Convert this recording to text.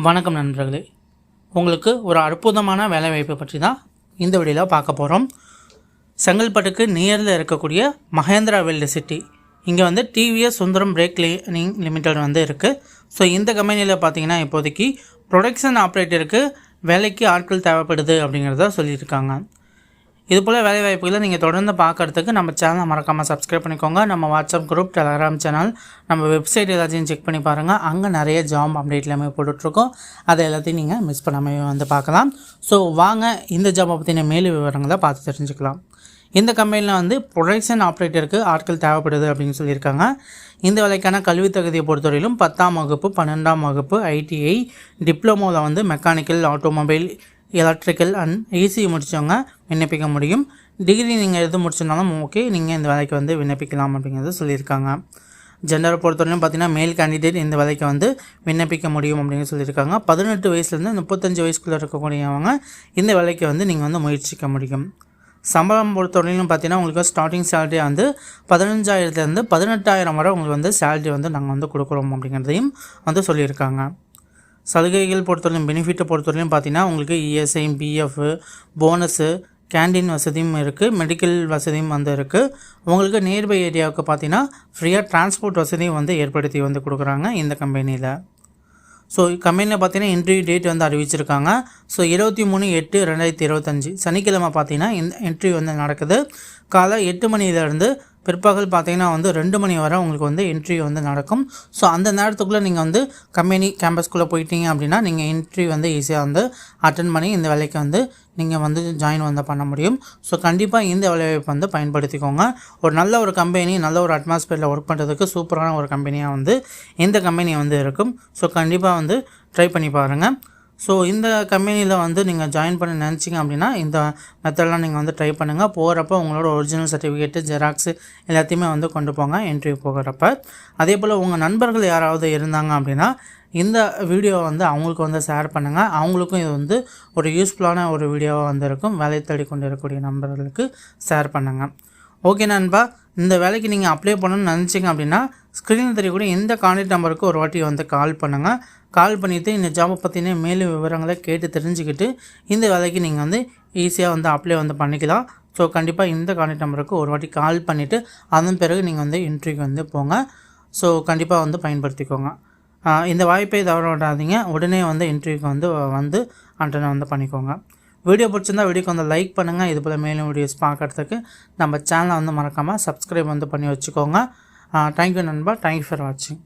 வணக்கம் நண்பர்களே, உங்களுக்கு ஒரு அற்புதமான வேலைவாய்ப்பை பற்றி தான் இந்த வீடியோவில் பார்க்க போகிறோம். செங்கல்பட்டுக்கு நியரில் இருக்கக்கூடிய மகேந்திரா வெல்டு சிட்டி, இங்கே வந்து TVS Sundaram break cleaning limited வந்து இருக்குது. ஸோ இந்த கம்பெனியில் பார்த்தீங்கன்னா இப்போதைக்கு ப்ரொடக்ஷன் ஆப்ரேட்டருக்கு வேலைக்கு ஆட்கள் தேவைப்படுது அப்படிங்கிறத சொல்லியிருக்காங்க. இது போல் வேலைவாய்ப்புகளை நீங்கள் தொடர்ந்து பார்க்குறதுக்கு நம்ம சேனலை மறக்காமல் சப்ஸ்கிரைப் பண்ணிக்கோங்க. நம்ம வாட்ஸ்அப் குரூப், டெலகிராம் சேனல், நம்ம வெப்சைட் எல்லாத்தையும் செக் பண்ணி பாருங்கள். அங்கே நிறைய ஜாப் அப்டேட் எல்லாமே போட்டுட்ருக்கோம். அதை எல்லாத்தையும் நீங்கள் மிஸ் பண்ணாமல் வந்து பார்க்கலாம். ஸோ வாங்க இந்த ஜாபை பற்றின மேலும் விவரங்களை பார்த்து தெரிஞ்சுக்கலாம். இந்த கம்பெனியில் வந்து ப்ரொடக்ஷன் ஆப்ரேட்டருக்கு ஆட்கள் தேவைப்படுது அப்படின்னு சொல்லியிருக்காங்க. இந்த வேலைக்கான கல்வி தகுதியை பொறுத்தவரையிலும் 10ஆம் வகுப்பு, 12ஆம் வகுப்பு, ஐடிஐ, டிப்ளமோவில் வந்து mechanical, automobile, electrical and AC முடித்தவங்க விண்ணப்பிக்க முடியும். டிகிரி நீங்கள் எது முடிச்சிருந்தாலும் ஓகே, நீங்கள் இந்த வேலைக்கு வந்து விண்ணப்பிக்கலாம் அப்படிங்கிறத சொல்லியிருக்காங்க. ஜெண்டரை பொறுத்தவரையும் பார்த்தீங்கன்னா மேல் கேண்டிடேட் இந்த வேலைக்கு வந்து விண்ணப்பிக்க முடியும் அப்படின்னு சொல்லியிருக்காங்க. 18 வயசுலேருந்து 35 வயசுக்குள்ளே இருக்கக்கூடியவங்க இந்த வேலைக்கு வந்து நீங்கள் வந்து முயற்சிக்க முடியும். சம்பளம் பொறுத்தவரையிலும் பார்த்தீங்கன்னா உங்களுக்கு ஸ்டார்டிங் சேலரி வந்து 15,000லேருந்து 18,000 வரை உங்களுக்கு வந்து சேலரி வந்து நாங்கள் வந்து கொடுக்குறோம் அப்படிங்கிறதையும் வந்து சொல்லியிருக்காங்க. சலுகைகள் பொறுத்தவரையும், பெனிஃபிட்டை பொறுத்தவரையும் பார்த்தீங்கன்னா உங்களுக்கு இஎஸ்ஐ, பிஎஃப், போனஸு, கேண்டீன் வசதியும் இருக்குது, மெடிக்கல் வசதியும் வந்து இருக்குது. உங்களுக்கு நியர்பை ஏரியாவுக்கு பார்த்தீங்கன்னா ஃப்ரீயாக டிரான்ஸ்போர்ட் வசதியும் வந்து ஏற்படுத்தி வந்து கொடுக்குறாங்க இந்த கம்பெனியில். ஸோ கம்பெனியில் பார்த்தீங்கன்னா இன்டர்வியூ டேட் வந்து அறிவிச்சிருக்காங்க. ஸோ 23/8/2025 சனிக்கிழமை பார்த்தீங்கன்னா இந்த இன்டர்வியூ வந்து நடக்குது. காலை 8 மணியிலேருந்து பிற்பகல் பார்த்தீங்கன்னா வந்து 2 மணி வரை உங்களுக்கு வந்து இன்டர்வியூ வந்து நடக்கும். ஸோ அந்த நேரத்துக்குள்ளே நீங்கள் வந்து கம்பெனி கேம்பஸ்குள்ளே போயிட்டீங்க அப்படின்னா நீங்கள் இன்டர்வியூ வந்து ஈஸியாக வந்து அட்டன் பண்ணி இந்த வேலைக்கு வந்து நீங்கள் வந்து ஜாயின் வந்து பண்ண முடியும். ஸோ கண்டிப்பாக இந்த வேலைவாய்ப்பு வந்து பயன்படுத்திக்கோங்க. ஒரு நல்ல ஒரு கம்பெனி, நல்ல ஒரு அட்மாஸ்பியரில் ஒர்க் பண்ணுறதுக்கு சூப்பரான ஒரு கம்பெனியாக வந்து இந்த கம்பெனி வந்து இருக்கும். ஸோ கண்டிப்பாக வந்து ட்ரை பண்ணி பாருங்கள். ஸோ இந்த கம்பெனியில் வந்து நீங்கள் ஜாயின் பண்ண நினச்சிங்க அப்படின்னா இந்த மெத்தடெலாம் நீங்கள் வந்து ட்ரை பண்ணுங்கள். போகிறப்ப உங்களோட ஒரிஜினல் சர்டிஃபிகேட்டு, ஜெராக்ஸு எல்லாத்தையுமே வந்து கொண்டு போங்க இன்டர்வியூ போகிறப்ப. அதே போல் உங்கள் நண்பர்கள் யாராவது இருந்தாங்க அப்படின்னா இந்த வீடியோவை வந்து அவங்களுக்கு வந்து ஷேர் பண்ணுங்கள். அவங்களுக்கும் இது வந்து ஒரு யூஸ்ஃபுல்லான ஒரு வீடியோவாக வந்து இருக்கும். வேலை தேடி கொண்டு இருக்கக்கூடிய நண்பர்களுக்கு ஷேர் பண்ணுங்கள். ஓகே நண்பா, இந்த வேலைக்கு நீங்கள் அப்ளை பண்ணணும்னு நினச்சிங்க அப்படின்னா ஸ்க்ரீனில் தெரியக்கூடிய இந்த கான்டாக்ட் நம்பருக்கு ஒரு வாட்டி வந்து கால் பண்ணுங்கள். கால் பண்ணிவிட்டு இந்த ஜாபை பற்றின மேலும் விவரங்களை கேட்டு தெரிஞ்சுக்கிட்டு இந்த வேலைக்கு நீங்கள் வந்து ஈஸியாக வந்து அப்ளை வந்து பண்ணிக்கலாம். ஸோ கண்டிப்பாக இந்த கான்டாக்ட் நம்பருக்கு ஒரு வாட்டி கால் பண்ணிவிட்டு அதன் பிறகு நீங்கள் வந்து இன்டர்வியூக்கு வந்து போங்க. ஸோ கண்டிப்பாக வந்து பயன்படுத்திக்கோங்க. இந்த வாய்ப்பை தவற விடாதீங்க. உடனே வந்து இன்டர்வியூக்கு வந்து அட்டெண்ட் வந்து பண்ணிக்கோங்க. வீடியோ பிடிச்சிருந்தா வீடியோக்கு வந்து லைக் பண்ணுங்கள். இது போல் மேலும் வீடியோஸ் பார்க்குறதுக்கு நம்ம சேனலை வந்து மறக்காமல் சப்ஸ்கிரைப் வந்து பண்ணி வச்சுக்கோங்க. தேங்க்யூ நண்பா. தேங்க்யூ ஃபார் வாட்சிங்.